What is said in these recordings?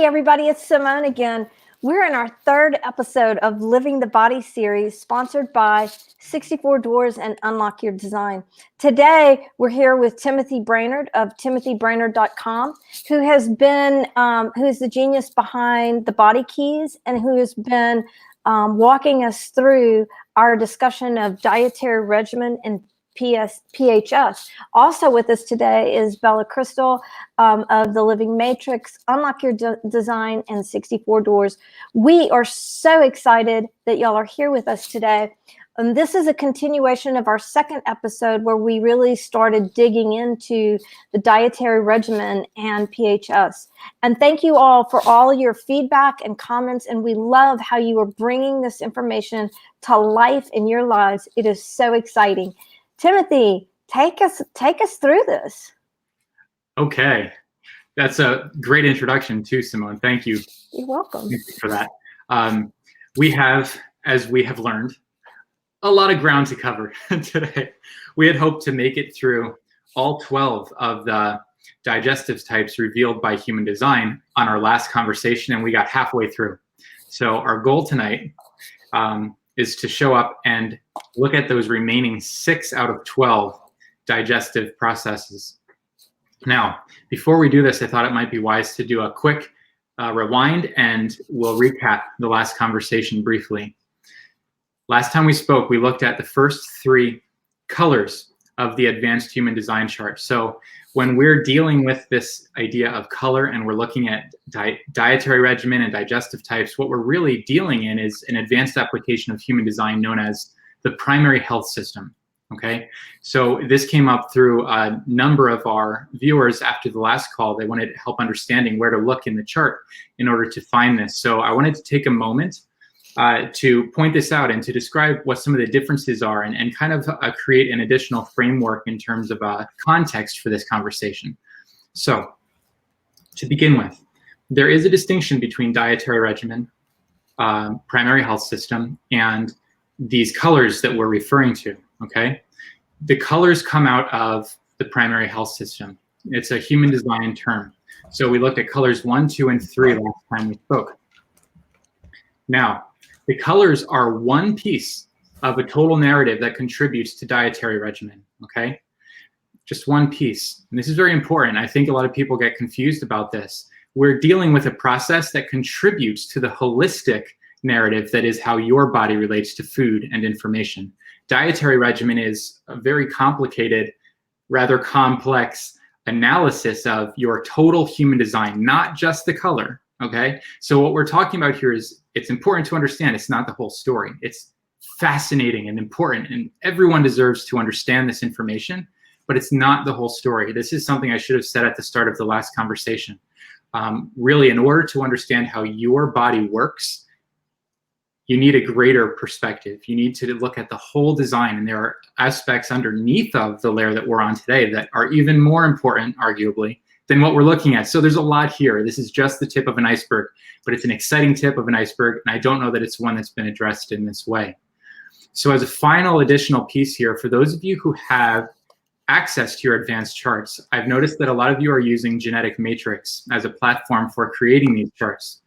everybody, it's Simone again. We're in our third episode of Living the Body series, sponsored by 64 Doors and Unlock Your Design. Today, we're here with Timothy Brainard of timothybrainard.com, who is the genius behind the Body Keys and who has been walking us through our discussion of dietary regimen and PHS. Also with us today is Bella Krystal of The Living Matrix, Unlock Your Design, and 64 Doors. We are so excited that y'all are here with us today. And this is a continuation of our second episode where we really started digging into the dietary regimen and PHS. And thank you all for all your feedback and comments. And we love how you are bringing this information to life in your lives. It is so exciting. Timothy, take us through this. Okay. That's a great introduction too, Simone. Thank you. You're welcome. Thank you for that. We have, as we have learned, a lot of ground to cover today. We had hoped to make it through all 12 of the digestive types revealed by human design on our last conversation, and we got halfway through. So our goal tonight is to show up and look at those remaining 6 out of 12 digestive processes. Now, before we do this, I thought it might be wise to do a quick rewind, and we'll recap the last conversation briefly. Last time we spoke, we looked at the first 3 colors of the advanced human design chart. So when we're dealing with this idea of color and we're looking at dietary regimen and digestive types, what we're really dealing in is an advanced application of human design known as the primary health system. Okay, so this came up through a number of our viewers after the last call. They wanted help understanding where to look in the chart in order to find this. So I wanted to take a moment to point this out and to describe what some of the differences are and kind of create an additional framework in terms of context for this conversation. So to begin with, there is a distinction between dietary regimen, primary health system, and these colors that we're referring to, okay? The colors come out of the primary health system. It's a human design term. So we looked at colors 1, 2, and 3 last time we spoke. Now, the colors are one piece of a total narrative that contributes to dietary regimen, okay? Just one piece. And this is very important. I think a lot of people get confused about this. We're dealing with a process that contributes to the holistic narrative that is how your body relates to food and information. Dietary regimen is a very complicated, rather complex analysis of your total human design, not just the color, okay? So what we're talking about here is, it's important to understand it's not the whole story. It's fascinating and important, and everyone deserves to understand this information, but it's not the whole story. This is something I should have said at the start of the last conversation. Really, in order to understand how your body works, you need a greater perspective. You need to look at the whole design, and there are aspects underneath of the layer that we're on today that are even more important, arguably, than what we're looking at. So there's a lot here. This is just the tip of an iceberg, but it's an exciting tip of an iceberg, and I don't know that it's one that's been addressed in this way. So as a final additional piece here, for those of you who have access to your advanced charts, I've noticed that a lot of you are using Genetic Matrix as a platform for creating these charts.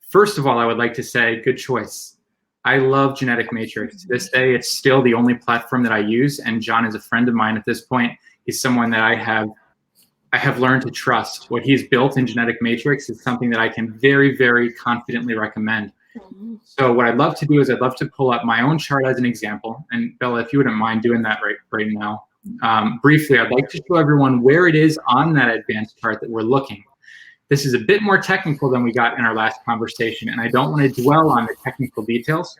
First of all, I would like to say, good choice. I love Genetic Matrix. To this day, it's still the only platform that I use, and John is a friend of mine at this point. He's someone that I have learned to trust. What he's built in Genetic Matrix is something that I can very, very confidently recommend. So what I'd love to do is I'd love to pull up my own chart as an example. And Bella, if you wouldn't mind doing that right now. Briefly, I'd like to show everyone where it is on that advanced chart that we're looking. This is a bit more technical than we got in our last conversation, and I don't want to dwell on the technical details,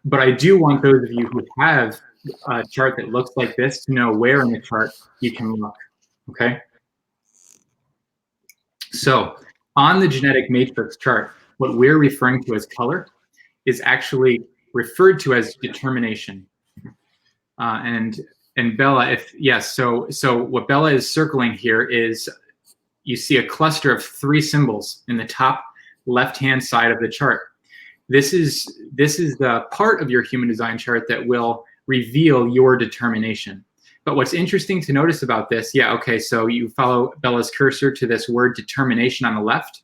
but I do want those of you who have a chart that looks like this to know where in the chart you can look, okay? So on the Genetic Matrix chart, what we're referring to as color is actually referred to as determination. And Bella, so what Bella is circling here is, you see a cluster of 3 symbols in the top left-hand side of the chart. This is the part of your human design chart that will reveal your determination. But what's interesting to notice about this, so you follow Bella's cursor to this word determination on the left.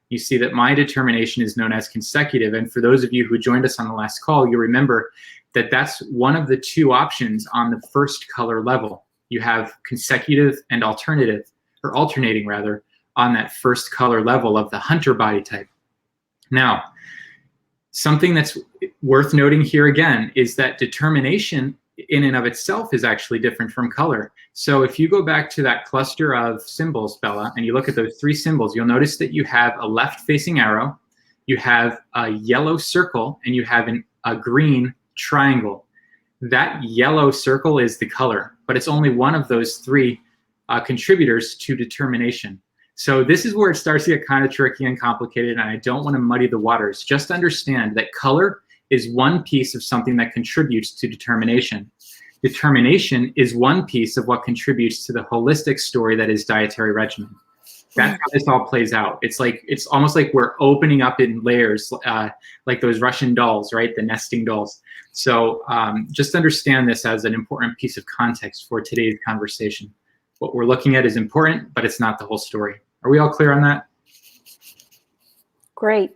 You see that my determination is known as consecutive. And for those of you who joined us on the last call, you remember that that's one of the two options on the first color level. You have consecutive and alternative, or alternating rather, on that first color level of the hunter body type. Now, something that's worth noting here again is that determination in and of itself is actually different from color. So if you go back to that cluster of symbols, Bella, and you look at those three symbols, you'll notice that you have a left-facing arrow, you have a yellow circle, and you have a green triangle. That yellow circle is the color, but it's only one of those three contributors to determination. So this is where it starts to get kind of tricky and complicated, and I don't want to muddy the waters. Just understand that color is one piece of something that contributes to determination. Determination is one piece of what contributes to the holistic story that is dietary regimen. That's how this all plays out. It's almost like we're opening up in layers, like those Russian dolls, right? The nesting dolls. So just understand this as an important piece of context for today's conversation. What we're looking at is important, but it's not the whole story. Are we all clear on that? Great.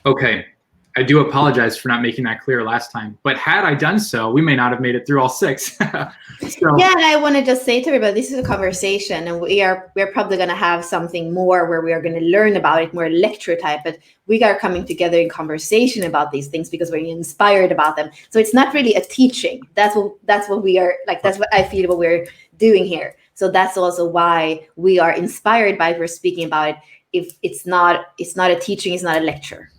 Okay. I do apologize for not making that clear last time, but had I done so, we may not have made it through all six. Yeah, and I want to just say to everybody, this is a conversation, and we're probably going to have something more where we are going to learn about it, more lecture type, but we are coming together in conversation about these things because we're inspired about them. So it's not really a teaching. That's what we are, like, that's what I feel what we're doing here. So that's also why we are inspired by it. We're speaking about it. If it's not a teaching, it's not a lecture.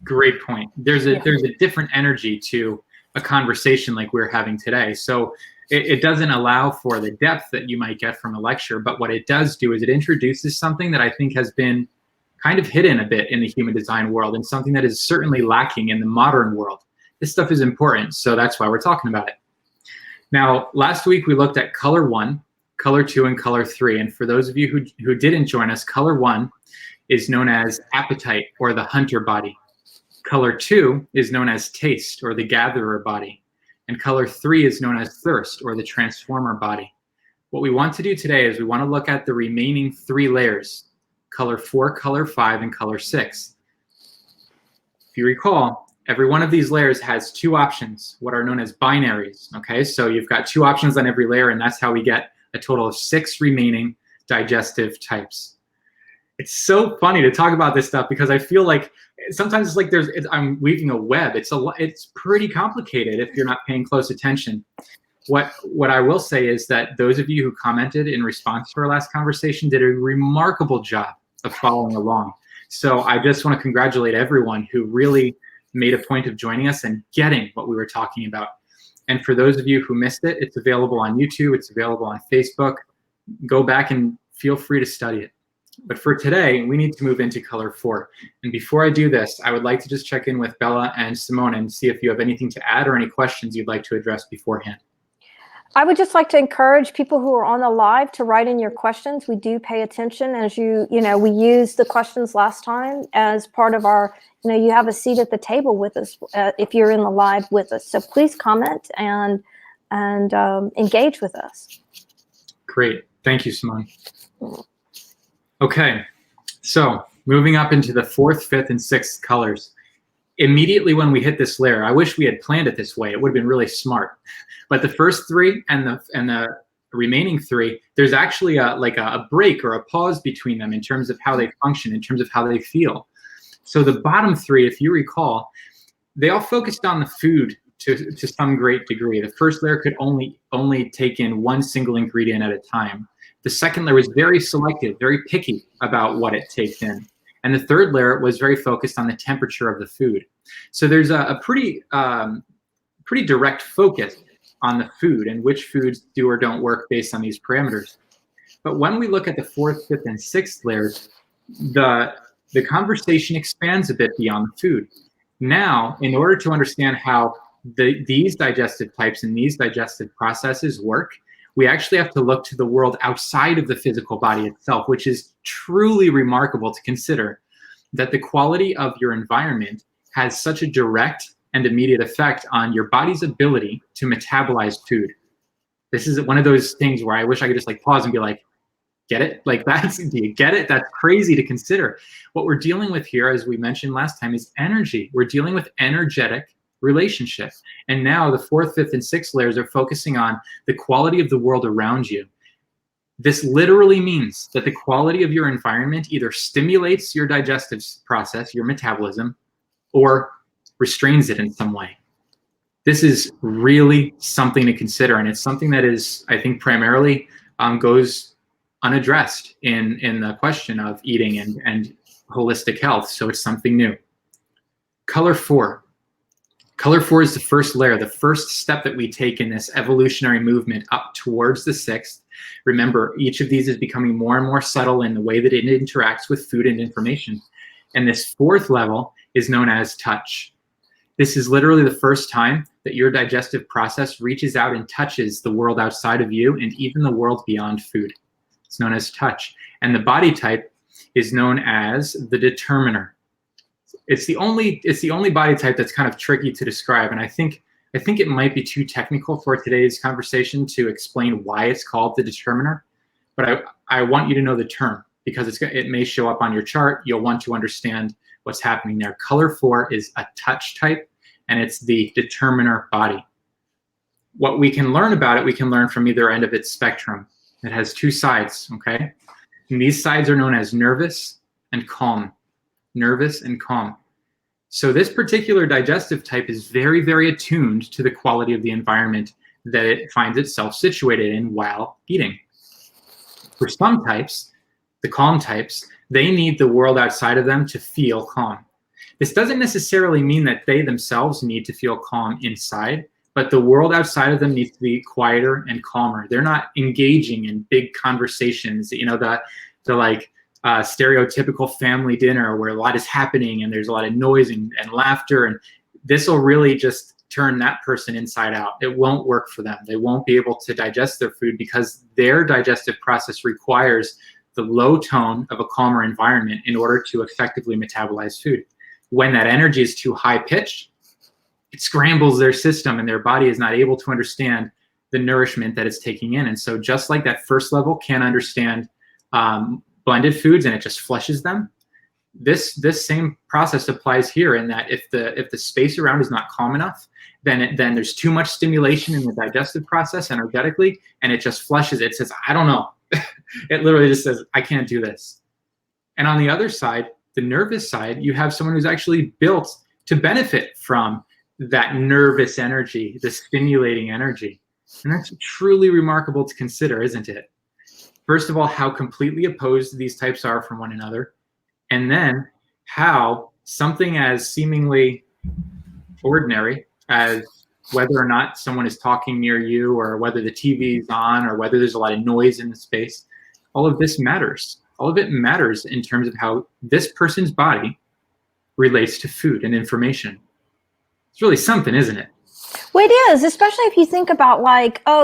Great point. There's a different energy to a conversation like we're having today. So it doesn't allow for the depth that you might get from a lecture, but what it does do is it introduces something that I think has been kind of hidden a bit in the human design world, and something that is certainly lacking in the modern world. This stuff is important, so that's why we're talking about it. Now, last week we looked at color 1, color 2, and color 3. And for those of you who didn't join us, color 1 is known as appetite, or the hunter body. Color 2 is known as taste, or the gatherer body. And color 3 is known as thirst, or the transformer body. What we want to do today is we want to look at the remaining 3 layers, color 4, color 5, and color 6. If you recall, every one of these layers has 2 options, what are known as binaries. Okay, so you've got 2 options on every layer, and that's how we get a total of 6 remaining digestive types. It's so funny to talk about this stuff because I feel like sometimes it's like I'm weaving a web. It's pretty complicated if you're not paying close attention. What I will say is that those of you who commented in response to our last conversation did a remarkable job of following along. So I just want to congratulate everyone who really made a point of joining us and getting what we were talking about. And for those of you who missed it, it's available on YouTube. It's available on Facebook. Go back and feel free to study it. But for today, we need to move into color 4. And before I do this, I would like to just check in with Bella and Simone and see if you have anything to add or any questions you'd like to address beforehand. I would just like to encourage people who are on the live to write in your questions. We do pay attention, as we used the questions last time as part of our, you have a seat at the table with us if you're in the live with us. So please comment and engage with us. Great. Thank you, Simone. Okay, so moving up into the 4th, 5th, and 6th colors. Immediately when we hit this layer, I wish we had planned it this way. It would have been really smart. But the first 3 and the remaining 3, there's actually a break or a pause between them in terms of how they function, in terms of how they feel. So the bottom 3, if you recall, they all focused on the food to some great degree. The first layer could only take in one single ingredient at a time. The second layer was very selective, very picky about what it takes in. And the third layer was very focused on the temperature of the food. So there's a pretty direct focus on the food and which foods do or don't work based on these parameters. But when we look at the 4th, 5th, and 6th layers, the conversation expands a bit beyond the food. Now, in order to understand how these digestive types and these digestive processes work, we actually have to look to the world outside of the physical body itself, which is truly remarkable to consider, that the quality of your environment has such a direct and immediate effect on your body's ability to metabolize food. This is one of those things where I wish I could just pause and be like, Get it? Like do you get it? That's crazy to consider. What we're dealing with here, as we mentioned last time, is energy. We're dealing with energetic relationship. And now the 4th, 5th, and 6th layers are focusing on the quality of the world around you. This literally means that the quality of your environment either stimulates your digestive process, your metabolism, or restrains it in some way. This is really something to consider, and it's something that is, I think, primarily goes unaddressed in the question of eating and holistic health. So it's something new. Color 4. Color 4 is the first layer, the first step that we take in this evolutionary movement up towards the 6th. Remember, each of these is becoming more and more subtle in the way that it interacts with food and information. And this 4th level is known as touch. This is literally the first time that your digestive process reaches out and touches the world outside of you and even the world beyond food. It's known as touch. And the body type is known as the determiner. It's the only body type that's kind of tricky to describe, and I think it might be too technical for today's conversation to explain why it's called the determiner. But I want you to know the term because it may show up on your chart. You'll want to understand what's happening there. Color 4 is a touch type, and it's the determiner body. What we can learn about it, we can learn from either end of its spectrum. It has 2 sides, okay? And these sides are known as nervous and calm. Nervous and calm. So this particular digestive type is very, very attuned to the quality of the environment that it finds itself situated in while eating. For some types, the calm types, they need the world outside of them to feel calm. This doesn't necessarily mean that they themselves need to feel calm inside, but the world outside of them needs to be quieter and calmer. They're not engaging in big conversations, the like stereotypical family dinner where a lot is happening and there's a lot of noise and laughter, and this will really just turn that person inside out. It won't work for them. They won't be able to digest their food because their digestive process requires the low tone of a calmer environment in order to effectively metabolize food. When that energy is too high pitched, it scrambles their system and their body is not able to understand the nourishment that it's taking in. And so just like that first level can't understand blended foods and it just flushes them, this same process applies here in that if the space around is not calm enough, then there's too much stimulation in the digestive process energetically, and it just flushes it. It says, I don't know. It literally just says, I can't do this. And on the other side, the nervous side, you have someone who's actually built to benefit from that nervous energy, the stimulating energy. And that's truly remarkable to consider, isn't it? First of all, how completely opposed these types are from one another, and then how something as seemingly ordinary as whether or not someone is talking near you or whether the TV is on or whether there's a lot of noise in the space, all of this matters. All of it matters in terms of how this person's body relates to food and information. It's really something, isn't it? Well, it is, especially if you think about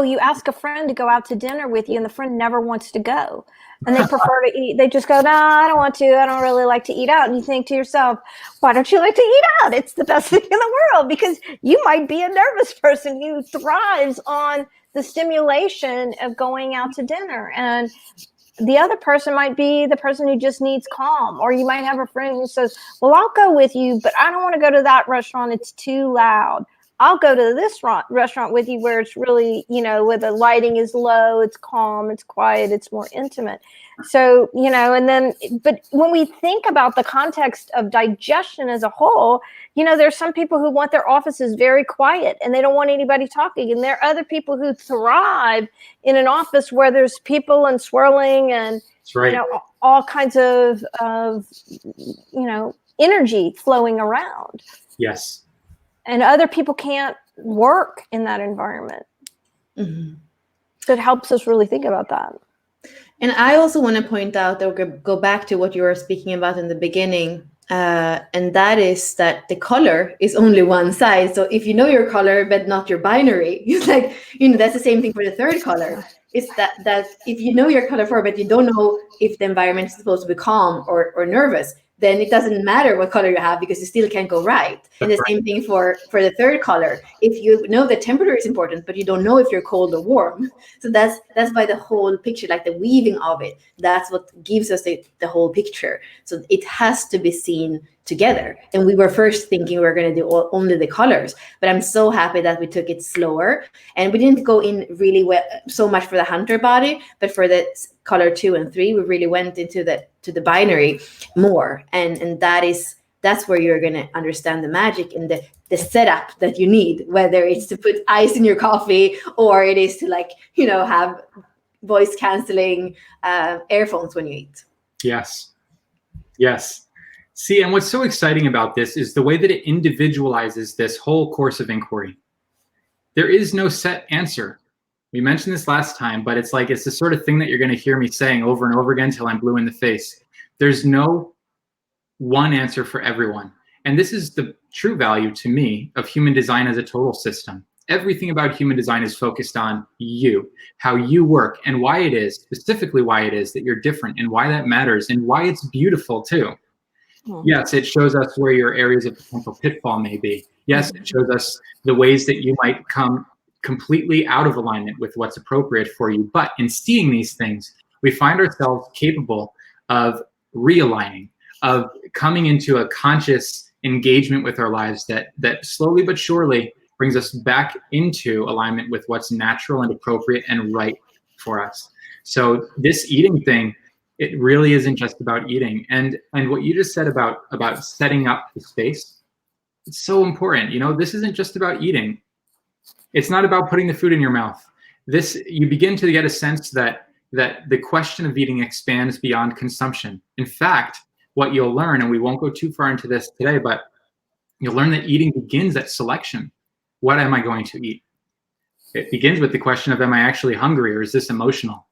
you ask a friend to go out to dinner with you and the friend never wants to go and they prefer to eat. They just go, no, I don't want to. I don't really like to eat out. And you think to yourself, why don't you like to eat out? It's the best thing in the world because you might be a nervous person who thrives on the stimulation of going out to dinner. And the other person might be the person who just needs calm. Or you might have a friend who says, well, I'll go with you, but I don't want to go to that restaurant. It's too loud. I'll go to this restaurant with you where it's really, where the lighting is low, it's calm, it's quiet, it's more intimate. So, but when we think about the context of digestion as a whole, there's some people who want their offices very quiet and they don't want anybody talking. And there are other people who thrive in an office where there's people and swirling and, That's right. All kinds of energy flowing around. Yes. And other people can't work in that environment. Mm-hmm. So it helps us really think about that. And I also want to point out that we'll go back to what you were speaking about in the beginning. And that is that the color is only one side. So if you know your color, but not your binary, it's like, that's the same thing for the third color. It's that if you know your color 4, but you don't know if the environment is supposed to be calm or nervous, then it doesn't matter what color you have because you still can't go right. And the same thing for the third color. If you know the temperature is important, but you don't know if you're cold or warm. So that's why the whole picture, like the weaving of it, that's what gives us the whole picture. So it has to be seen together. And we were first thinking we were going to do only the colors, but I'm so happy that we took it slower, and we didn't go in really well, so much for the hunter body, but for the color 2 and 3, we really went into the binary more, and that's where you're going to understand the magic and the setup that you need, whether it's to put ice in your coffee or it is to, like, you know, have voice canceling earphones when you eat. Yes. See, and what's so exciting about this is the way that it individualizes this whole course of inquiry. There is no set answer. We mentioned this last time, but it's like, it's the sort of thing that you're going to hear me saying over and over again till I'm blue in the face. There's no one answer for everyone. And this is the true value to me of human design as a total system. Everything about human design is focused on you, how you work, and why it is, specifically why it is that you're different, and why that matters, and why it's beautiful too. Yes, it shows us where your areas of potential pitfall may be. Yes, it shows us the ways that you might come completely out of alignment with what's appropriate for you. But in seeing these things, we find ourselves capable of realigning, of coming into a conscious engagement with our lives that slowly but surely brings us back into alignment with what's natural and appropriate and right for us. So this eating thing, it really isn't just about eating. And what you just said about setting up the space, it's so important. You know, this isn't just about eating. It's not about putting the food in your mouth. You begin to get a sense that the question of eating expands beyond consumption. In fact, what you'll learn, and we won't go too far into this today, but you'll learn that eating begins at selection. What am I going to eat? It begins with the question of, am I actually hungry, or is this emotional?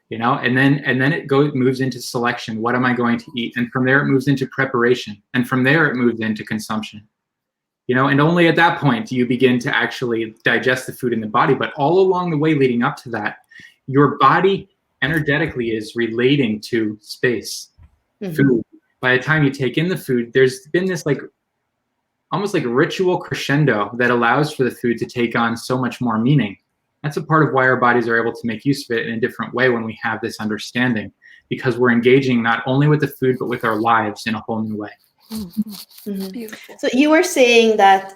You know, and then it moves into selection. What am I going to eat? And from there it moves into preparation. And from there it moves into consumption. You know, and only at that point do you begin to actually digest the food in the body. But all along the way leading up to that, your body energetically is relating to space, food. By the time you take in the food, there's been this like almost like ritual crescendo that allows for the food to take on so much more meaning. That's a part of why our bodies are able to make use of it in a different way when we have this understanding, because we're engaging not only with the food, but with our lives in a whole new way. Beautiful. So you were saying that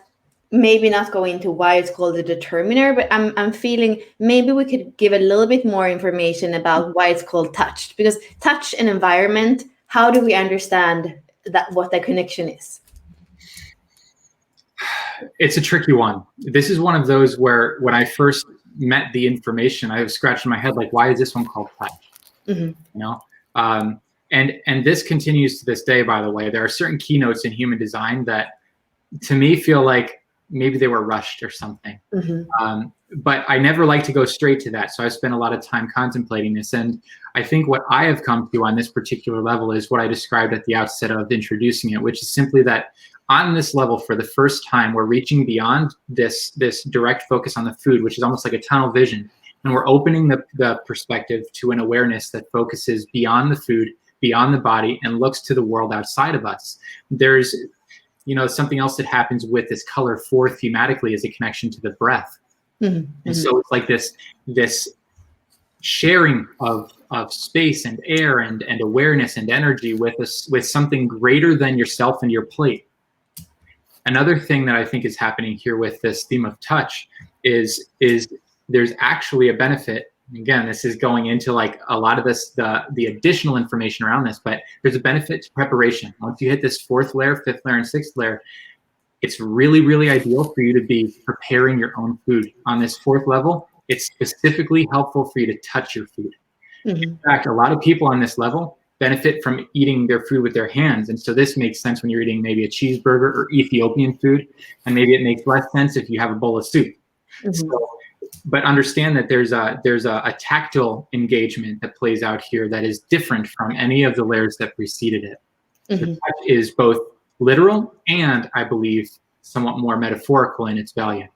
maybe not go into why it's called the determiner, but I'm feeling maybe we could give a little bit more information about why it's called touch, because touch and environment, how do we understand that, what that connection is? It's a tricky one. This is one of those where when I first met the information, I was scratching my head like, why is this one called touch? You know, and this continues to this day. By the way, there are certain keynotes in human design that, to me, feel like maybe they were rushed or something. But I never like to go straight to that, so I spent a lot of time contemplating this. And I think what I have come to on this particular level is what I described at the outset of introducing it, which is simply that on this level, for the first time, we're reaching beyond this direct focus on the food, which is almost like a tunnel vision. And we're opening the perspective to an awareness that focuses beyond the food, beyond the body, and looks to the world outside of us. There's, you know, something else that happens with this color 4 thematically is a connection to the breath. And so it's like this sharing of space and air and awareness and energy with something greater than yourself and your plate. Another thing that I think is happening here with this theme of touch is there's actually a benefit. Again, this is going into like a lot of this, the additional information around this, but there's a benefit to preparation. Once you hit this 4th layer, 5th layer, and 6th layer, it's really, really ideal for you to be preparing your own food. On this 4th level, it's specifically helpful for you to touch your food. In fact, a lot of people on this level benefit from eating their food with their hands. And so this makes sense when you're eating maybe a cheeseburger or Ethiopian food, and maybe it makes less sense if you have a bowl of soup. So, but understand that there's a tactile engagement that plays out here that is different from any of the layers that preceded it. So touch is both literal and, I believe, somewhat more metaphorical in its value.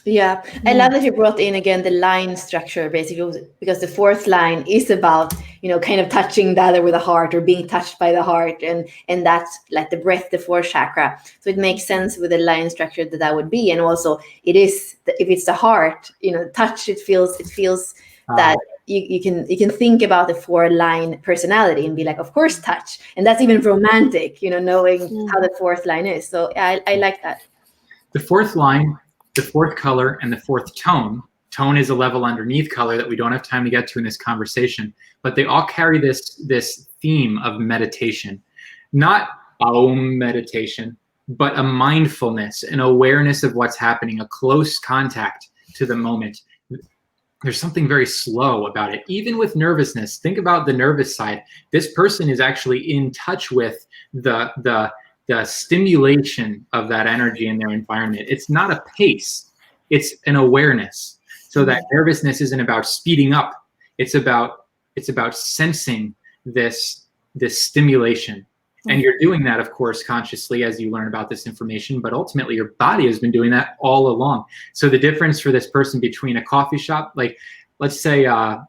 Yeah, I love that you brought in again the line structure, basically, because the fourth line is about, kind of touching the other with the heart, or being touched by the heart, and that's like the breath, the fourth chakra. So it makes sense with the line structure that would be, and also it is, if it's the heart, touch, it feels that you can think about the 4-line personality and be like, of course, touch, and that's even romantic, knowing how the fourth line is. So yeah, I like that. The fourth line, the fourth color, and the fourth tone. Tone is a level underneath color that we don't have time to get to in this conversation, but they all carry this theme of meditation, not Om meditation, but a mindfulness, an awareness of what's happening, a close contact to the moment. There's something very slow about it. Even with nervousness, think about the nervous side. This person is actually in touch with the stimulation of that energy in their environment. It's not a pace, it's an awareness. So that nervousness isn't about speeding up. It's about sensing this stimulation. And you're doing that, of course, consciously as you learn about this information, but ultimately your body has been doing that all along. So the difference for this person between a coffee shop, like let's say I'm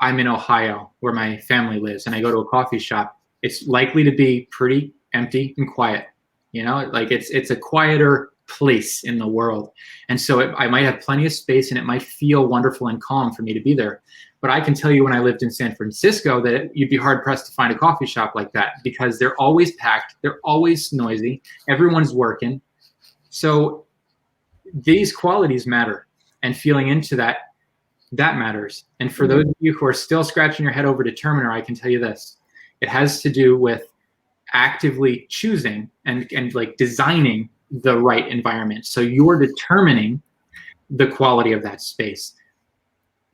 in Ohio where my family lives, and I go to a coffee shop, it's likely to be pretty empty and quiet, like it's a quieter place in the world. And so I might have plenty of space, and it might feel wonderful and calm for me to be there. But I can tell you, when I lived in San Francisco, that you'd be hard pressed to find a coffee shop like that, because they're always packed, they're always noisy, everyone's working. So these qualities matter, and feeling into that matters. And for those of you who are still scratching your head over determiner, I can tell you this: it has to do with actively choosing and like designing the right environment. So you're determining the quality of that space.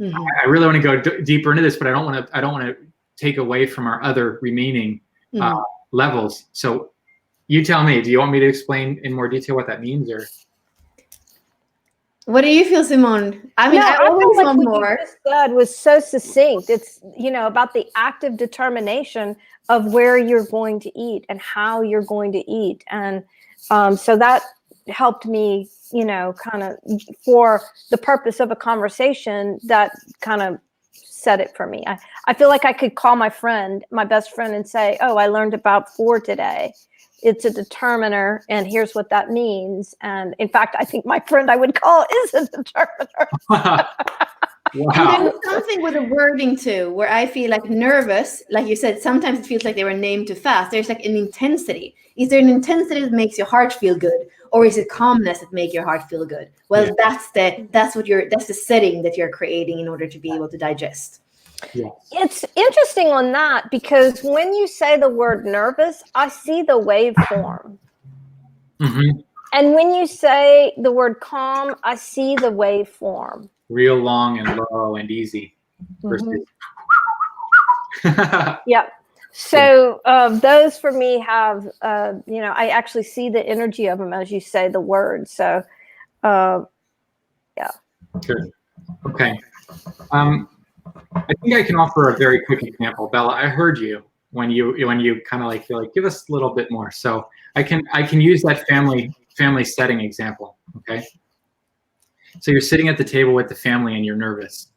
I really want to go deeper into this, but I don't want to take away from our other remaining levels. So you tell me, do you want me to explain in more detail what that means, or? What do you feel, Simone? I mean, I always want more. What you just said was so succinct. It's, about the active determination of where you're going to eat and how you're going to eat. And so that helped me, kind of, for the purpose of a conversation, that kind of set it for me. I feel like I could call my best friend, and say, oh, I learned about 4 today. It's a determiner, and here's what that means. And in fact, I think my friend I would call is a determiner. Wow. And there's something with the wording too, where I feel like nervous, like you said, sometimes it feels like they were named too fast. There's like an intensity. Is there an intensity that makes your heart feel good, or is it calmness that makes your heart feel good? Well, that's the setting that you're creating in order to be able to digest. Yeah. It's interesting on that, because when you say the word nervous, I see the waveform. Mm-hmm. And when you say the word calm, I see the waveform. Real long and low and easy. Versus... Yep. So those for me have, I actually see the energy of them as you say the word. So, yeah. Good. Okay. I think I can offer a very quick example. Bella, I heard you when you kind of like feel like, give us a little bit more. So I can use that family setting example. Okay. So you're sitting at the table with the family and you're nervous,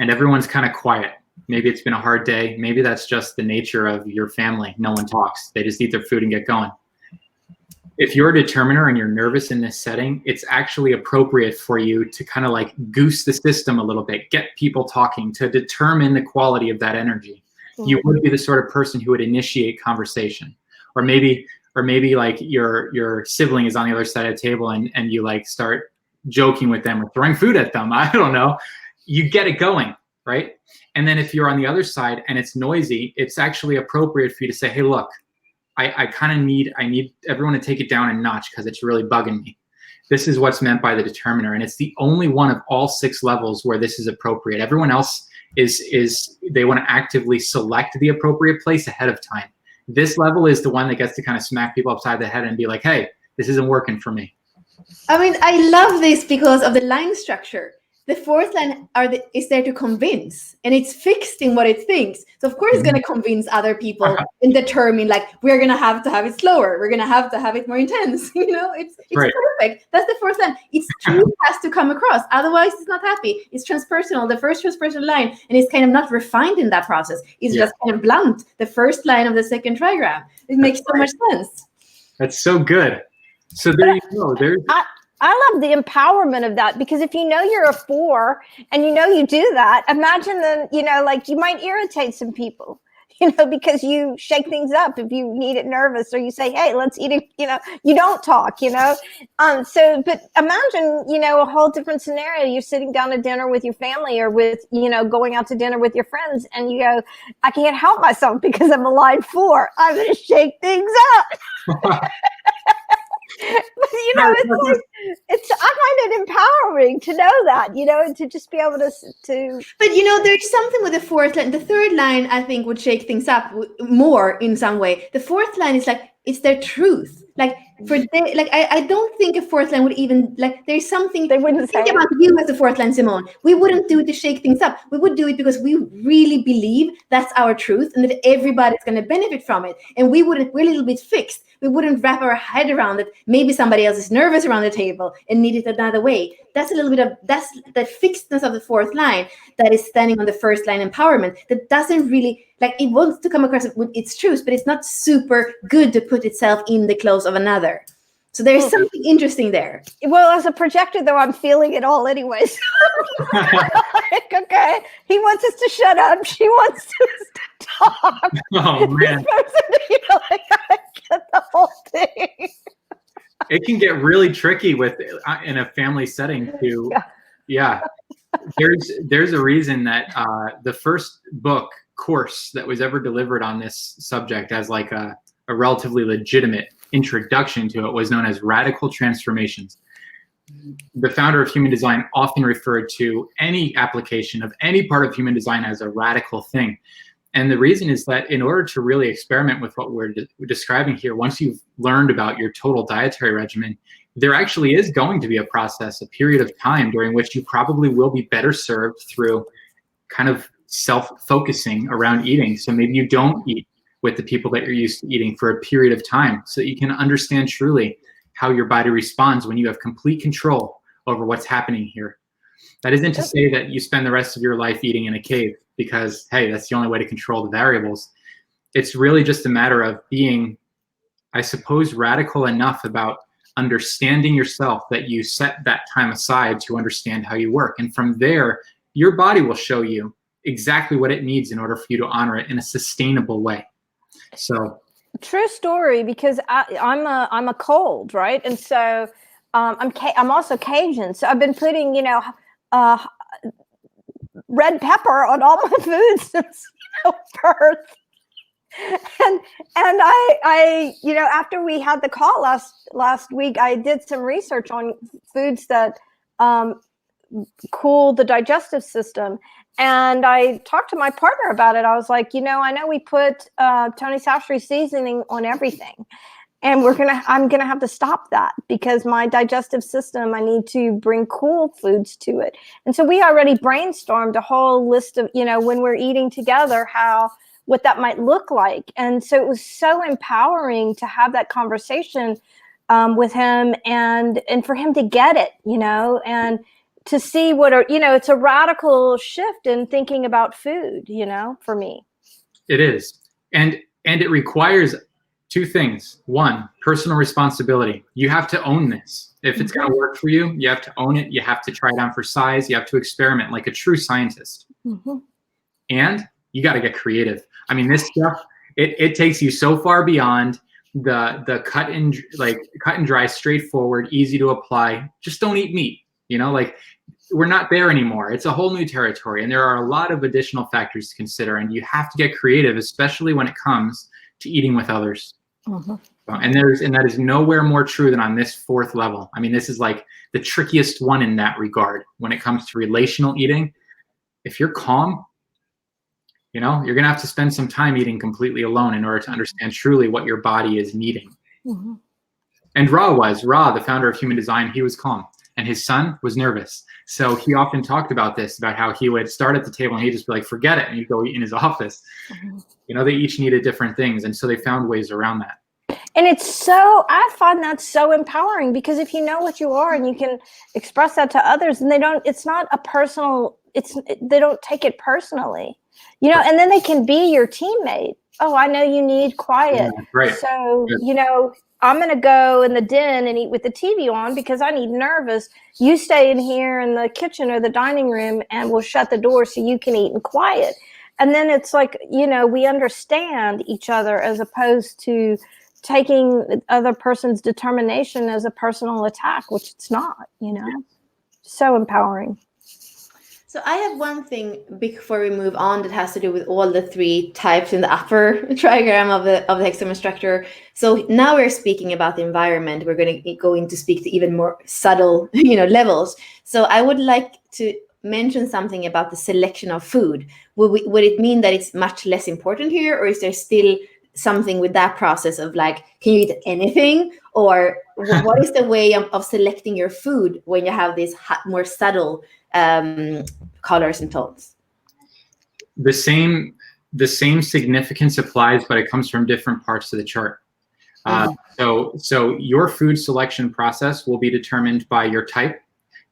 and everyone's kind of quiet. Maybe it's been a hard day. Maybe that's just the nature of your family. No one talks. They just eat their food and get going. If you're a determiner and you're nervous in this setting, it's actually appropriate for you to kind of like goose the system a little bit, get people talking, to determine the quality of that energy. Mm-hmm. You would be the sort of person who would initiate conversation. Or maybe like your sibling is on the other side of the table, and you like start joking with them or throwing food at them. I don't know. You get it going, right? And then if you're on the other side and it's noisy, it's actually appropriate for you to say, hey, look, I need everyone to take it down a notch, because it's really bugging me. This is what's meant by the determiner. And it's the only one of all 6 levels where this is appropriate. Everyone else is they want to actively select the appropriate place ahead of time. This level is the one that gets to kind of smack people upside the head and be like, hey, this isn't working for me. I mean, I love this because of the line structure. the fourth line is there to convince, and it's fixed in what it thinks. So of course it's going to convince other people and determine, like, we're going to have it slower. We're going to have it more intense. It's right. Perfect. That's the fourth line. Its truth has to come across. Otherwise it's not happy. It's transpersonal, the first transpersonal line, and it's kind of not refined in that process. It's just kind of blunt, the first line of the second trigram. It makes so much sense. That's so good. So there you go. I love the empowerment of that, because if you know you're a 4 and you do that, imagine then, like, you might irritate some people, because you shake things up if you need it nervous, or you say, hey, let's eat it, you don't talk, but imagine, a whole different scenario. You're sitting down to dinner with your family, or with, going out to dinner with your friends, and you go, I can't help myself because I'm a line 4. I'm going to shake things up. But it's I find it empowering to know that, and to just be able to. But there's something with the fourth line. The third line, I think, would shake things up more in some way. The fourth line is like, it's their truth. Like, I don't think a fourth line would even, like, there's something they wouldn't think about you as the fourth line, Simone. We wouldn't do it to shake things up. We would do it because we really believe that's our truth and that everybody's going to benefit from it. And we're a little bit fixed. We wouldn't wrap our head around it. Maybe somebody else is nervous around the table and need it another way. That's a little bit of, that's the fixedness of the fourth line that is standing on the first line empowerment. That doesn't really, like, it wants to come across with its truth, but it's not super good to put itself in the clothes of another. So there's something interesting there. Well, as a projector, though, I'm feeling it all anyways. Like, okay, he wants us to shut up. She wants us to talk. Oh, man. I get the whole thing. It can get really tricky in a family setting too. Yeah. There's a reason that the first book course that was ever delivered on this subject as like a relatively legitimate introduction to it was known as Radical Transformations. The founder of human design often referred to any application of any part of human design as a radical thing. And the reason is that in order to really experiment with what we're describing here, once you've learned about your total dietary regimen, there actually is going to be a process, a period of time during which you probably will be better served through kind of self-focusing around eating. So maybe you don't eat with the people that you're used to eating for a period of time so that you can understand truly how your body responds when you have complete control over what's happening here. That isn't to say that you spend the rest of your life eating in a cave because, hey, that's the only way to control the variables. It's really just a matter of being, I suppose, radical enough about understanding yourself that you set that time aside to understand how you work. And from there, your body will show you exactly what it needs in order for you to honor it in a sustainable way. So true story, because I'm a cold, right? And so I'm also Cajun. So I've been putting, red pepper on all my foods since birth. And I after we had the call last week, I did some research on foods that cool the digestive system. And I talked to my partner about it. I was like, I know we put Tony Southstreet seasoning on everything, and I'm gonna have to stop that because my digestive system, I need to bring cool foods to it. And so we already brainstormed a whole list of, when we're eating together, what that might look like. And so it was so empowering to have that conversation with him and for him to get it, and to see it's a radical shift in thinking about food, for me. It is. And it requires two things. One, personal responsibility. You have to own this. If it's going to work for you, you have to own it. You have to try it on for size. You have to experiment like a true scientist. Mm-hmm. And you got to get creative. I mean, this stuff, it takes you so far beyond the cut and dry, straightforward, easy to apply. Just don't eat meat. We're not there anymore. It's a whole new territory, and there are a lot of additional factors to consider, and you have to get creative, especially when it comes to eating with others. Mm-hmm. And that is nowhere more true than on this fourth level. I mean, this is like the trickiest one in that regard when it comes to relational eating. If you're calm, you're going to have to spend some time eating completely alone in order to understand truly what your body is needing. Mm-hmm. And Ra, the founder of human design, he was calm. and his son was nervous. So he often talked about this, about how he would start at the table and he'd just be like, forget it, and he'd go eat in his office. You know, they each needed different things, and so they found ways around that. And I find that so empowering, because if you know what you are and you can express that to others, and it's not a personal, they don't take it personally, you know, and then they can be your teammate. Oh, I know you need quiet. Yeah, right. So, you know, I'm going to go in the den and eat with the TV on because I need nervous. You stay in here in the kitchen or the dining room, and we'll shut the door so you can eat in quiet. And then it's like, you know, we understand each other, as opposed to taking the other person's determination as a personal attack, which it's not, you know. So empowering. So I have one thing before we move on that has to do with all the three types in the upper trigram of the hexagon structure. So now we're speaking about the environment. We're going to speak to even more subtle, you know, levels. So I would like to mention something about the selection of food. Would it mean that it's much less important here, or is there still something with that process of like, can you eat anything, or what is the way of selecting your food when you have these more subtle colors and tones? The same significance applies, but it comes from different parts of the chart. So your food selection process will be determined by your type.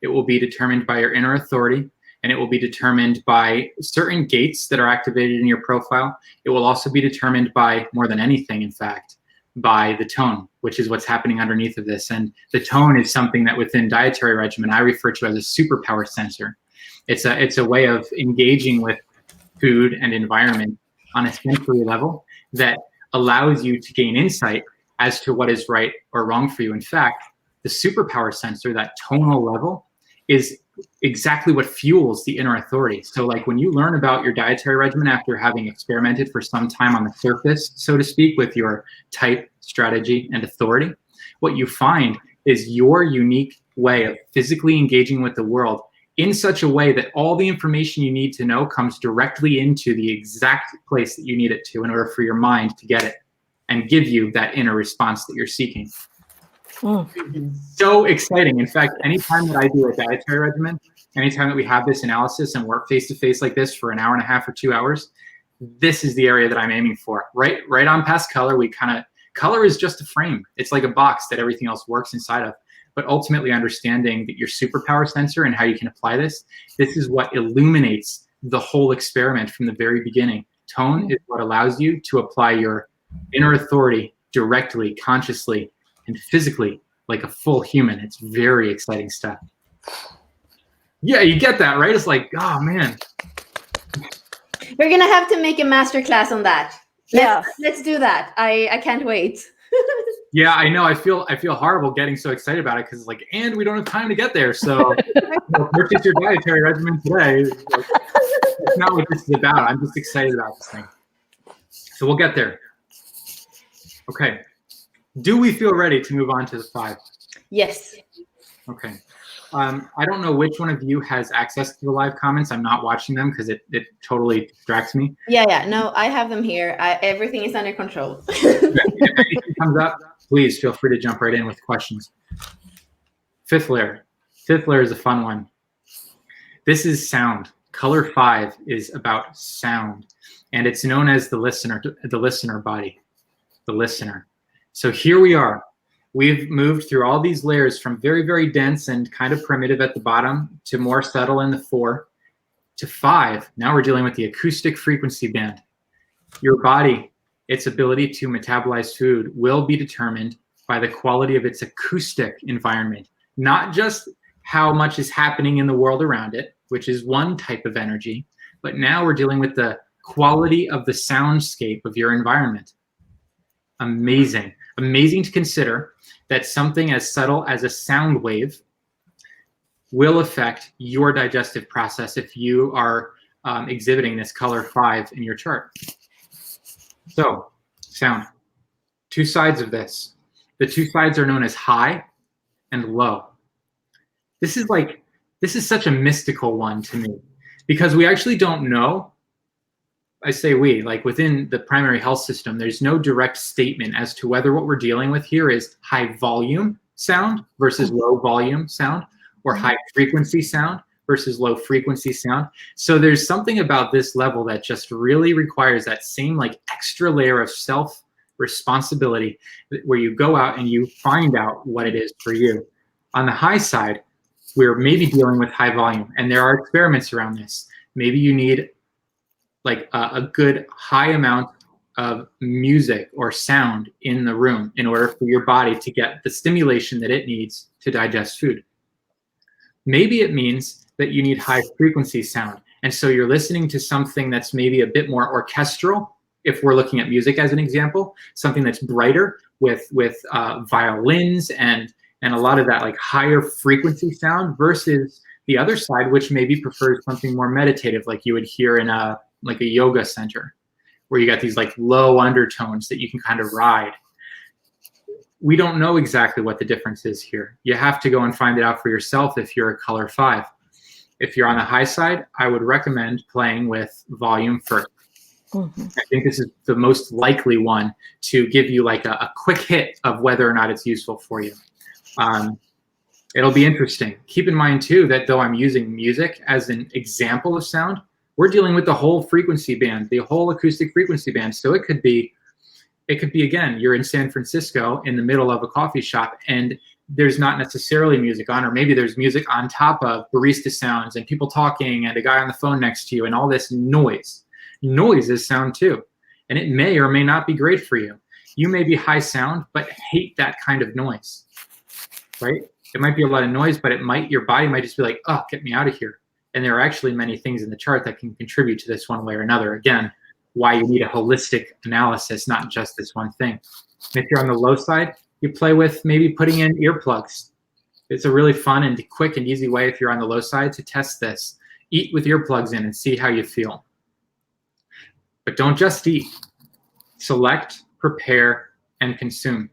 It will be determined by your inner authority, and it will be determined by certain gates that are activated in your profile. It will also be determined by, more than anything, in fact, by the tone, which is what's happening underneath of this. And the tone is something that within Dietary Regimen I refer to as a superpower sensor. It's a way of engaging with food and environment on a sensory level that allows you to gain insight as to what is right or wrong for you. In fact, the superpower sensor, that tonal level, is exactly what fuels the inner authority. So like when you learn about your dietary regimen after having experimented for some time on the surface, so to speak, with your type, strategy, and authority, what you find is your unique way of physically engaging with the world in such a way that all the information you need to know comes directly into the exact place that you need it to in order for your mind to get it and give you that inner response that you're seeking. So exciting. In fact, anytime that I do a dietary regimen, anytime that we have this analysis and work face-to-face like this for an hour and a half or 2 hours, this is the area that I'm aiming for. Right on past color, color is just a frame. It's like a box that everything else works inside of. But ultimately understanding that your superpower sensor and how you can apply this is what illuminates the whole experiment from the very beginning. Tone is what allows you to apply your inner authority directly, consciously, and physically like a full human. It's very exciting stuff. Yeah, you get that, right? It's like, oh man. We're gonna have to make a master class on that. Let's do that. I can't wait. Yeah, I know. I feel horrible getting so excited about it because it's like, and we don't have time to get there. So purchase your dietary regimen today. It's not what this is about. I'm just excited about this thing. So we'll get there. Okay. Do we feel ready to move on to the 5? Yes. Okay. I don't know which one of you has access to the live comments. I'm not watching them because it totally distracts me. Yeah. No, I have them here. Everything is under control. If anything comes up, please feel free to jump right in with questions. Fifth layer is a fun one. This is sound. Color 5 is about sound, and it's known as the listener body, the listener. So here we are. We've moved through all these layers from very, very dense and kind of primitive at the bottom to more subtle in the 4 to 5. Now we're dealing with the acoustic frequency band. Your body, its ability to metabolize food, will be determined by the quality of its acoustic environment, not just how much is happening in the world around it, which is one type of energy, but now we're dealing with the quality of the soundscape of your environment. Amazing. Amazing to consider that something as subtle as a sound wave will affect your digestive process if you are exhibiting this color 5 in your chart. So, sound. 2 sides of this. The 2 sides are known as high and low. This is such a mystical one to me because we actually don't know. I say we, like within the primary health system, there's no direct statement as to whether what we're dealing with here is high volume sound versus low volume sound, or high frequency sound versus low frequency sound. So there's something about this level that just really requires that same like extra layer of self responsibility, where you go out and you find out what it is for you. On the high side, we're maybe dealing with high volume, and there are experiments around this. Maybe you need like a good high amount of music or sound in the room in order for your body to get the stimulation that it needs to digest food. Maybe it means that you need high frequency sound, and so you're listening to something that's maybe a bit more orchestral, if we're looking at music as an example, something that's brighter with violins and a lot of that like higher frequency sound, versus the other side, which maybe prefers something more meditative, like you would hear in a yoga center, where you got these like low undertones that you can kind of ride. We don't know exactly what the difference is here. You have to go and find it out for yourself if you're a color 5. If you're on the high side, I would recommend playing with volume first. I think this is the most likely one to give you like a quick hit of whether or not it's useful for you. It'll be interesting. Keep in mind too that though I'm using music as an example of sound, we're dealing with the whole frequency band, the whole acoustic frequency band. So it could be again, you're in San Francisco in the middle of a coffee shop and there's not necessarily music on, or maybe there's music on top of barista sounds and people talking and a guy on the phone next to you and all this noise. Noise is sound too, and it may or may not be great for you. You may be high sound but hate that kind of noise, right? It might be a lot of noise, but your body might just be like, oh, get me out of here. And there are actually many things in the chart that can contribute to this one way or another. Again, why you need a holistic analysis, not just this one thing. And if you're on the low side, you play with maybe putting in earplugs. It's a really fun and quick and easy way if you're on the low side to test this. Eat with earplugs in and see how you feel. But don't just eat. Select, prepare, and consume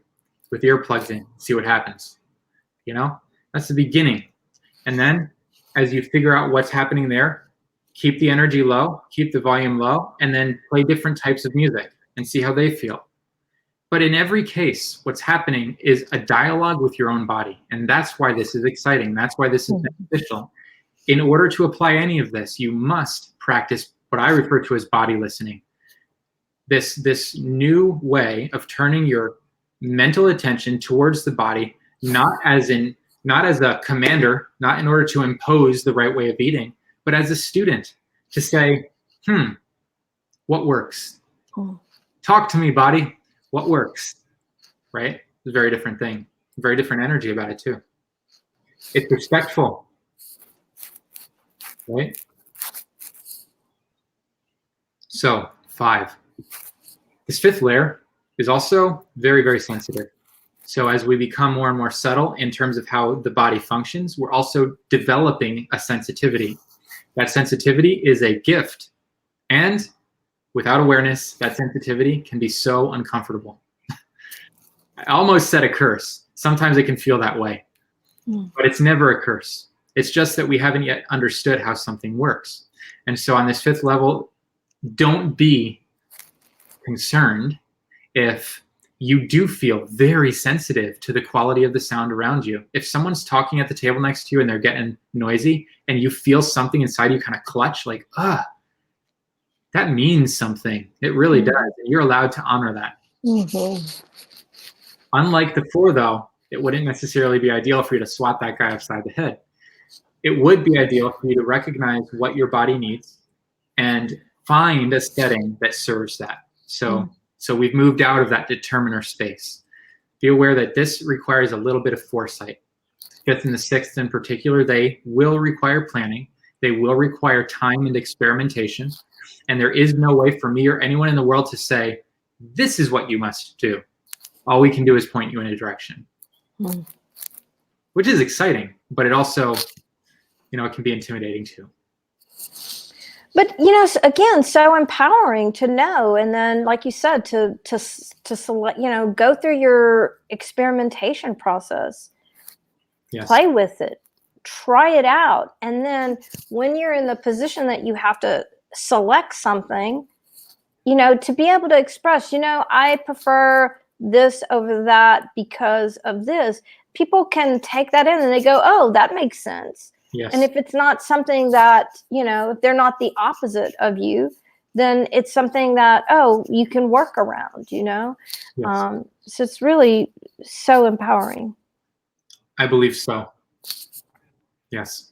with earplugs in. See what happens. You know, that's the beginning. And then as you figure out what's happening there, keep the energy low, keep the volume low, and then play different types of music and see how they feel. But in every case, what's happening is a dialogue with your own body. And that's why this is exciting. That's why this is beneficial. In order to apply any of this, you must practice what I refer to as body listening. This new way of turning your mental attention towards the body, not as a commander, not in order to impose the right way of eating, but as a student to say, what works? Talk to me, body. What works? Right? It's a very different thing. Very different energy about it too. It's respectful. Right? So 5. This 5th layer is also very, very sensitive. So as we become more and more subtle in terms of how the body functions, we're also developing a sensitivity. That sensitivity is a gift. And without awareness, that sensitivity can be so uncomfortable. I almost said a curse. Sometimes it can feel that way. But it's never a curse. It's just that we haven't yet understood how something works. And so on this 5th level, don't be concerned if you do feel very sensitive to the quality of the sound around you. If someone's talking at the table next to you and they're getting noisy and you feel something inside you kind of clutch, like, that means something. It really does. And you're allowed to honor that. Unlike the 4, though, it wouldn't necessarily be ideal for you to swat that guy upside the head. It would be ideal for you to recognize what your body needs and find a setting that serves that. So we've moved out of that determiner space. Be aware that this requires a little bit of foresight. 5th and the 6th in particular, they will require planning. They will require time and experimentation. And there is no way for me or anyone in the world to say, this is what you must do. All we can do is point you in a direction, which is exciting, but it also, it can be intimidating too. But, again, so empowering to know. And then, like you said, to select, go through your experimentation process, play with it, try it out. And then when you're in the position that you have to select something, to be able to express, I prefer this over that because of this, people can take that in and they go, oh, that makes sense. Yes. And if it's not something that, if they're not the opposite of you, then it's something that, oh, you can work around, Yes. So it's really so empowering. I believe so. Yes.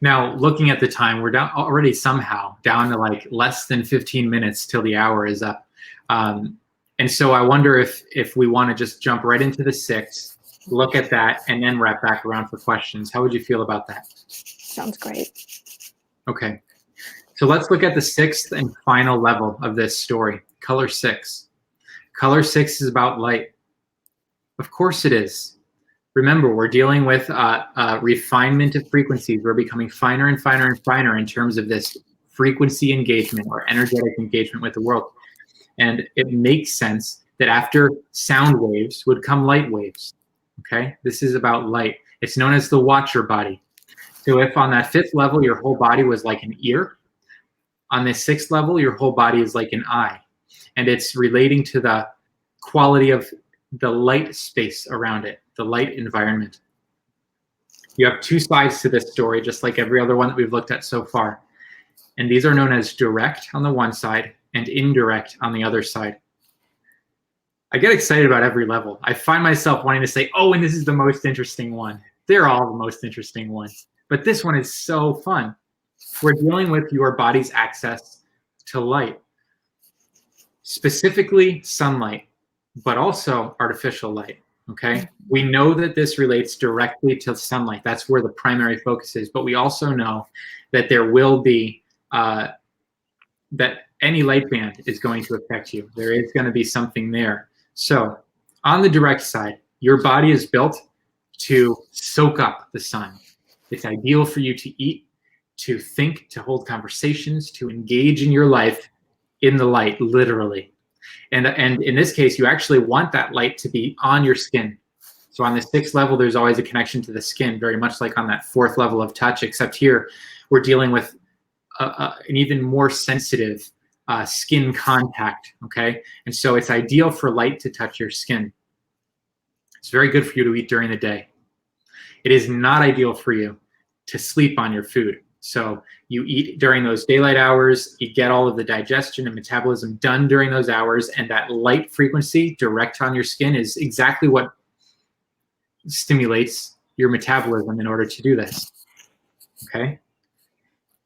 Now, looking at the time, we're already somehow down to like less than 15 minutes till the hour is up. And so I wonder if we want to just jump right into the 6th, look at that, and then wrap back around for questions. How would you feel about that? Sounds great. Okay. So let's look at the 6th and final level of this story, color 6. Color 6 is about light. Of course it is. Remember, we're dealing with refinement of frequencies. We're becoming finer and finer and finer in terms of this frequency engagement or energetic engagement with the world. And it makes sense that after sound waves would come light waves. Okay? This is about light. It's known as the watcher body. So if on that 5th level, your whole body was like an ear, on the 6th level, your whole body is like an eye. And it's relating to the quality of the light space around it, the light environment. You have 2 sides to this story, just like every other one that we've looked at so far. And these are known as direct on the one side and indirect on the other side. I get excited about every level. I find myself wanting to say, oh, and this is the most interesting one. They're all the most interesting ones. But this one is so fun. We're dealing with your body's access to light, specifically sunlight, but also artificial light. Okay, we know that this relates directly to sunlight. That's where the primary focus is. But we also know that there will be that any light band is going to affect you. There is going to be something there. So on the direct side, your body is built to soak up the sun. It's ideal for you to eat, to think, to hold conversations, to engage in your life in the light, literally. And in this case, you actually want that light to be on your skin. So on the 6th level, there's always a connection to the skin, very much like on that 4th level of touch, except here we're dealing with an even more sensitive skin contact, okay? And so it's ideal for light to touch your skin. It's very good for you to eat during the day. It is not ideal for you to sleep on your food. So you eat during those daylight hours, you get all of the digestion and metabolism done during those hours, and that light frequency direct on your skin is exactly what stimulates your metabolism in order to do this, okay?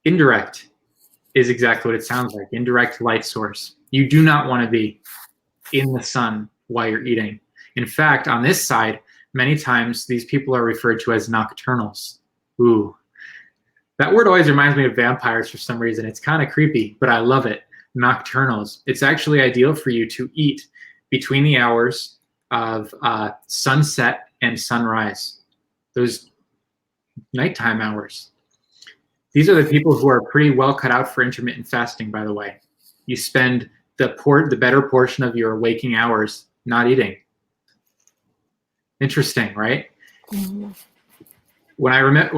Indirect is exactly what it sounds like, indirect light source. You do not want to be in the sun while you're eating. In fact, on this side, many times these people are referred to as nocturnals. Ooh. That word always reminds me of vampires for some reason. It's kind of creepy, but I love it. Nocturnals. It's actually ideal for you to eat between the hours of sunset and sunrise, those nighttime hours. These are the people who are pretty well cut out for intermittent fasting, by the way. You spend the better portion of your waking hours not eating. Interesting, right? Mm-hmm. When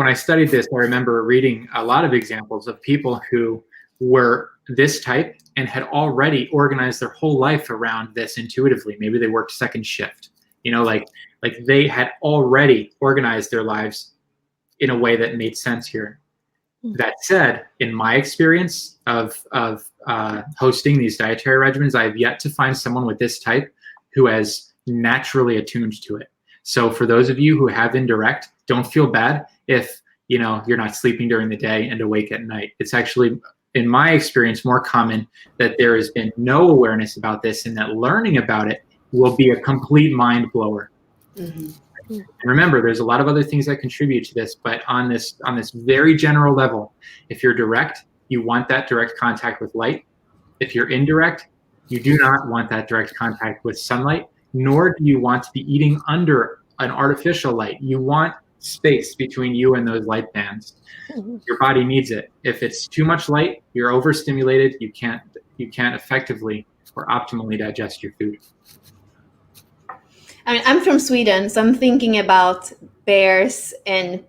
I studied this, I remember reading a lot of examples of people who were this type and had already organized their whole life around this intuitively. Maybe they worked second shift, like they had already organized their lives in a way that made sense here. That said, in my experience of hosting these dietary regimens, I have yet to find someone with this type who has naturally attuned to it. So for those of you who have indirect, don't feel bad if you're not sleeping during the day and awake at night. It's actually, in my experience, more common that there has been no awareness about this, and that learning about it will be a complete mind blower. Mm-hmm. And remember, there's a lot of other things that contribute to this, but on this very general level, if you're direct, you want that direct contact with light. If you're indirect, you do not want that direct contact with sunlight, nor do you want to be eating under an artificial light. You want space between you and those light bands. Mm-hmm. Your body needs it. If it's too much light, you're overstimulated. You can't effectively or optimally digest your food. I mean, I'm from Sweden, so I'm thinking about bears and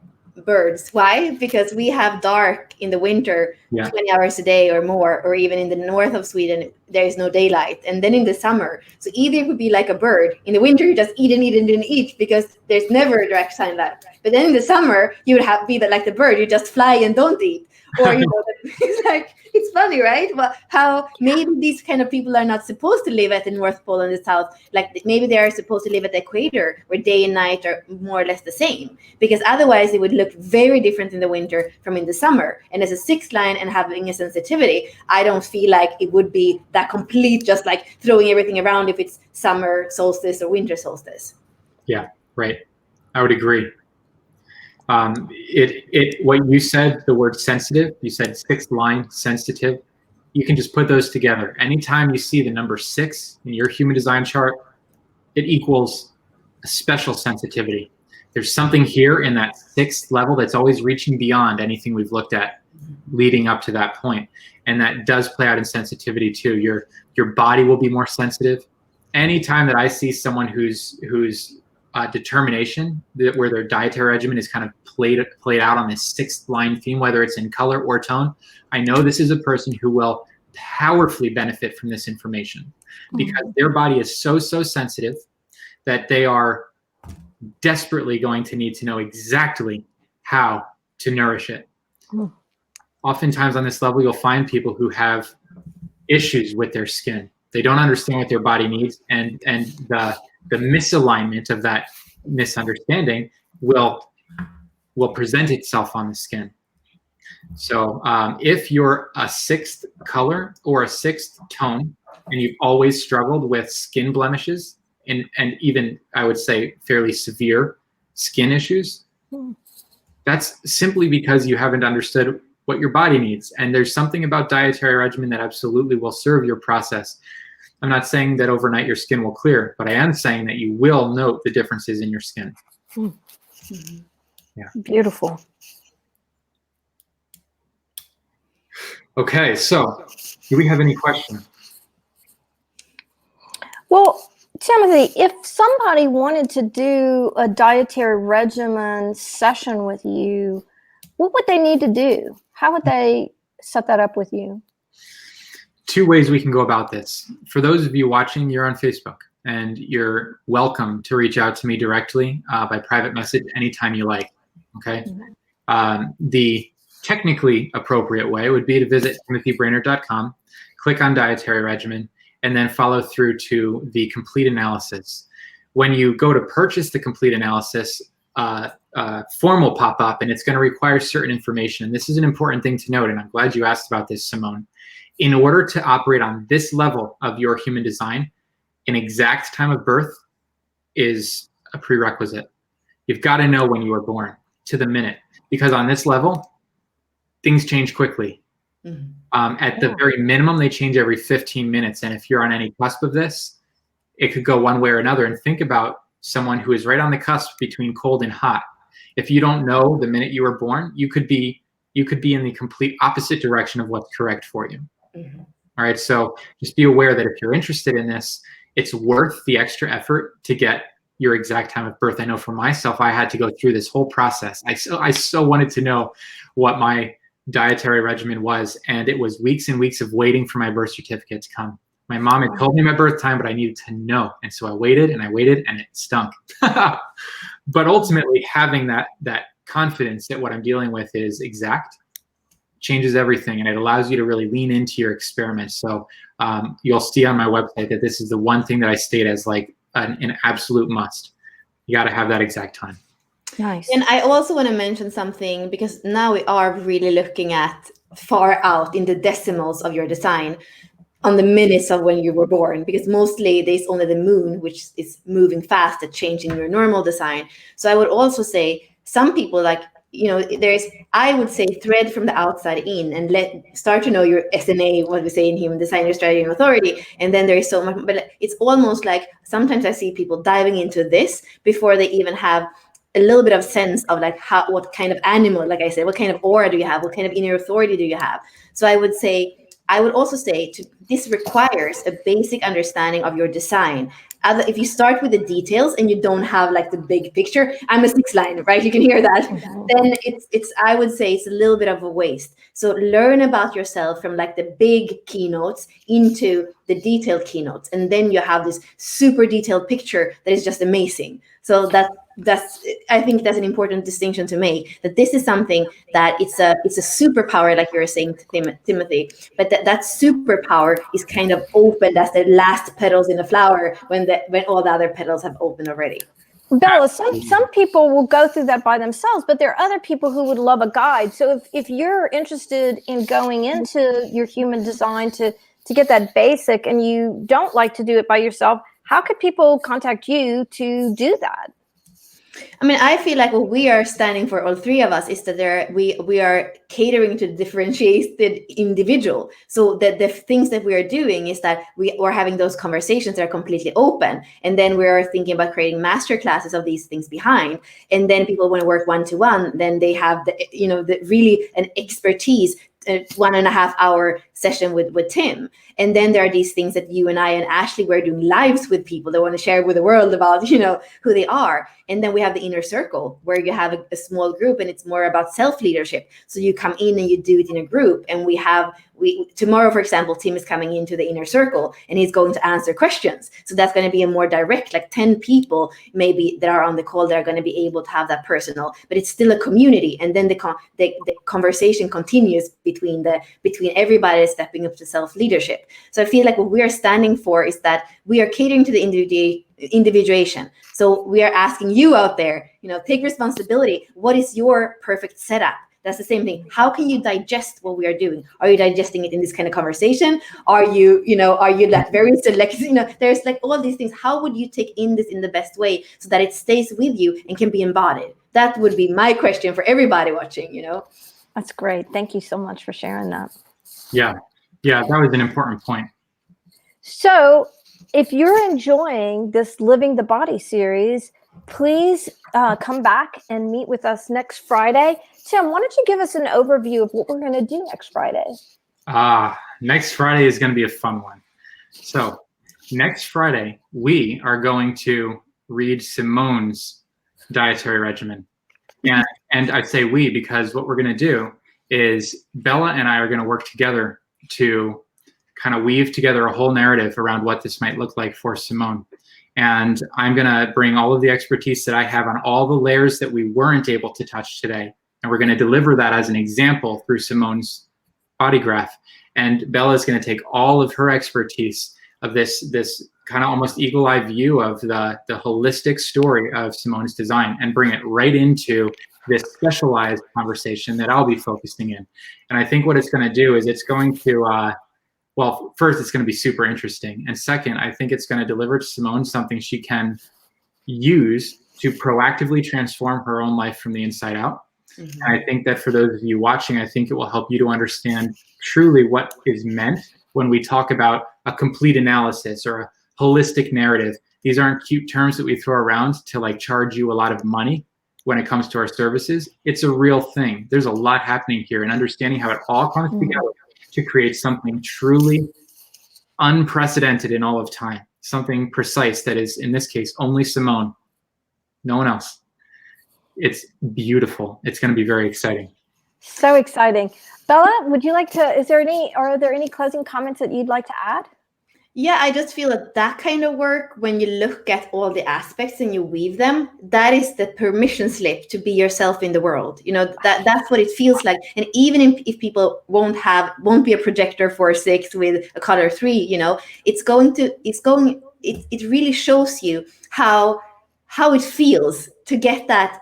birds. Why? Because we have dark in the winter, 20 hours a day or more, or even in the north of Sweden, there is no daylight. And then in the summer, so either it would be like a bird. In the winter, you just eat and eat and eat because there's never a direct sunlight. But then in the summer, you would be like the bird, you just fly and don't eat. Or, it's like, it's funny, right? Well, how maybe these kind of people are not supposed to live at the North Pole and the South. Like maybe they are supposed to live at the equator where day and night are more or less the same. Because otherwise it would look very different in the winter from in the summer. And as a sixth line and having a sensitivity, I don't feel like it would be that complete, just like throwing everything around if it's summer solstice or winter solstice. Yeah, right. I would agree. What you said, the word sensitive, you said sixth line sensitive. You can just put those together. Anytime you see the number 6 in your human design chart, it equals a special sensitivity. There's something here in that 6th level that's always reaching beyond anything we've looked at leading up to that point. And that does play out in sensitivity too. Your body will be more sensitive. Anytime that I see someone who's determination, where their dietary regimen is kind of played out on this 6th line theme, whether it's in color or tone, I know this is a person who will powerfully benefit from this information because their body is so sensitive that they are desperately going to need to know exactly how to nourish it. Oftentimes on this level, you'll find people who have issues with their skin. They don't understand what their body needs, and the misalignment of that misunderstanding will present itself on the skin. So if you're a 6th color or a 6th tone and you've always struggled with skin blemishes and even, I would say, fairly severe skin issues, that's simply because you haven't understood what your body needs. And there's something about dietary regimen that absolutely will serve your process. I'm not saying that overnight your skin will clear, but I am saying that you will note the differences in your skin. Yeah. Beautiful. Okay, so do we have any questions? Well, Timothy, if somebody wanted to do a dietary regimen session with you, what would they need to do? How would they set that up with you? 2 ways we can go about this. For those of you watching, you're on Facebook, and you're welcome to reach out to me directly by private message anytime you like, okay? The technically appropriate way would be to visit timothybrainard.com, click on Dietary Regimen, and then follow through to the complete analysis. When you go to purchase the complete analysis, form will pop up, and it's going to require certain information. And this is an important thing to note, and I'm glad you asked about this, Simone. In order to operate on this level of your human design, an exact time of birth is a prerequisite. You've got to know when you were born to the minute, because on this level, things change quickly. At the very minimum, they change every 15 minutes. And if you're on any cusp of this, it could go one way or another. And think about someone who is right on the cusp between cold and hot. If you don't know the minute you were born, you could be in the complete opposite direction of what's correct for you. All right, so just be aware that if you're interested in this, it's worth the extra effort to get your exact time of birth. I know for myself, I had to go through this whole process. I so wanted to know what my dietary regimen was, and it was weeks and weeks of waiting for my birth certificate to come. My mom had told me my birth time, but I needed to know, and so I waited, and it stunk. But ultimately, having that confidence that what I'm dealing with is exact changes everything, and it allows you to really lean into your experiments. So you'll see on my website that this is the one thing that I state as like an absolute must. You got to have that exact time. Nice. And I also want to mention something, because now we are really looking at far out in the decimals of your design on the minutes of when you were born, because mostly there's only the moon, which is moving fast at changing your normal design. So I would also say some people, like, there's, I would say, thread from the outside in and start to know your SNA, what we say in human design, your strategy and authority. And then there is so much, but it's almost like sometimes I see people diving into this before they even have a little bit of sense of like what kind of animal, like I said, what kind of aura do you have? What kind of inner authority do you have? So I would also say this requires a basic understanding of your design if you start with the details and you don't have like the big picture, I'm a 6-line, right? You can hear that. Then it's I would say it's a little bit of a waste. So learn about yourself from like the big keynotes into the detailed keynotes, and then you have this super detailed picture that is just amazing. So that's I think that's an important distinction to make, that this is something that it's a superpower, like you were saying, Timothy, but that superpower is kind of opened as the last petals in the flower when all the other petals have opened already. Bella, some people will go through that by themselves, but there are other people who would love a guide. So if you're interested in going into your human design to get that basic, and you don't like to do it by yourself, how could people contact you to do that? I mean, I feel like what we are standing for, all three of us, is that we are catering to the differentiated individual. So that the things that we are doing is that we are having those conversations that are completely open. And then we are thinking about creating master classes of these things behind. And then people want to work one-to-one, then they have the really an expertise, a 1.5 hour session with Tim. And then there are these things that you and I and Ashley, we're doing lives with people that want to share with the world about, who they are. And then we have the inner circle, where you have a small group, and it's more about self-leadership. So you come in and you do it in a group. And tomorrow, for example, Tim is coming into the inner circle, and he's going to answer questions. So that's going to be a more direct, like 10 people maybe that are on the call that are going to be able to have that personal, but it's still a community. And then the conversation continues between everybody stepping up to self-leadership. So I feel like what we are standing for is that we are catering to the individuation. So we are asking you out there, take responsibility. What is your perfect setup? That's the same thing. How can you digest what we are doing? Are you digesting it in this kind of conversation? Are you like very selective? There's like all these things. How would you take in this in the best way so that it stays with you and can be embodied? That would be my question for everybody watching, That's great. Thank you so much for sharing that. Yeah, that was an important point. So if you're enjoying this Living the Body series, please come back and meet with us next Friday. Tim, why don't you give us an overview of what we're going to do next Friday? Next Friday is going to be a fun one. So next Friday, we are going to read Simone's Dietary Regimen. And I say we because what we're going to do is Bella and I are going to work together to kind of weave together a whole narrative around what this might look like for Simone. And I'm going to bring all of the expertise that I have on all the layers that we weren't able to touch today. And we're going to deliver that as an example through Simone's body graph. And Bella is going to take all of her expertise of this kind of almost eagle-eye view of the holistic story of Simone's design and bring it right into this specialized conversation that I'll be focusing in. And I think what it's going to do is it's going to, well, first, it's going to be super interesting. And second, I think it's going to deliver to Simone something she can use to proactively transform her own life from the inside out. Mm-hmm. And I think that for those of you watching, I think it will help you to understand truly what is meant when we talk about a complete analysis or a holistic narrative. These aren't cute terms that we throw around to like charge you a lot of money when it comes to our services. It's a real thing. There's a lot happening here, and understanding how it all comes together to create something truly unprecedented in all of time, something precise that is, in this case, only Simone, no one else. It's beautiful. It's going to be very exciting. So exciting. Bella, would you like to, are there any closing comments that you'd like to add? Yeah, I just feel that kind of work, when you look at all the aspects and you weave them, that is the permission slip to be yourself in the world. That's what it feels like. And even if people won't be a projector 4/6 with a color 3, it really shows you how it feels to get that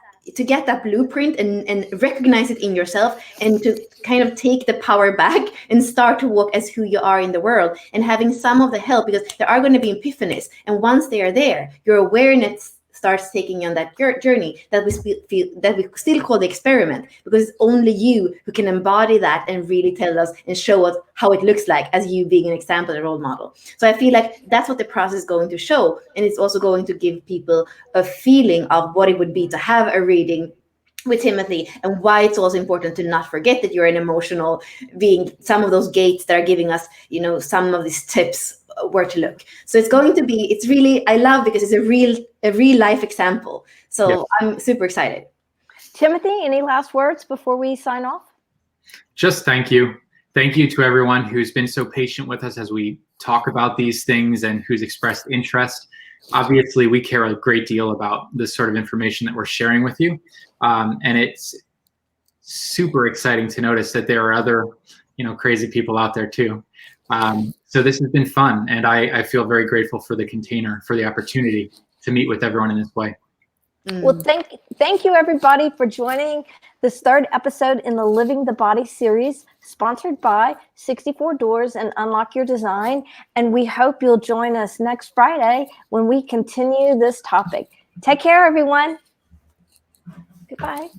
blueprint and recognize it in yourself, and to kind of take the power back and start to walk as who you are in the world, and having some of the help, because there are going to be epiphanies. And once they are there, your awareness starts taking you on that journey that we still call the experiment, because it's only you who can embody that and really tell us and show us how it looks like, as you being an example and role model. So I feel like that's what the process is going to show. And it's also going to give people a feeling of what it would be to have a reading with Timothy, and why it's also important to not forget that you're an emotional being. Some of those gates that are giving us, some of these tips where to look. So it's really, I love, because it's a real life example. So Yes. I'm super excited. Timothy, any last words before we sign off? Just thank you. Thank you to everyone who's been so patient with us as we talk about these things and who's expressed interest. Obviously, we care a great deal about this sort of information that we're sharing with you. And it's super exciting to notice that there are other, crazy people out there too. So this has been fun, and I feel very grateful for the container, for the opportunity to meet with everyone in this way. Well, thank you everybody for joining this third episode in the Living the Body series, sponsored by 64 Doors and Unlock Your Design. And we hope you'll join us next Friday when we continue this topic. Take care, everyone. Goodbye.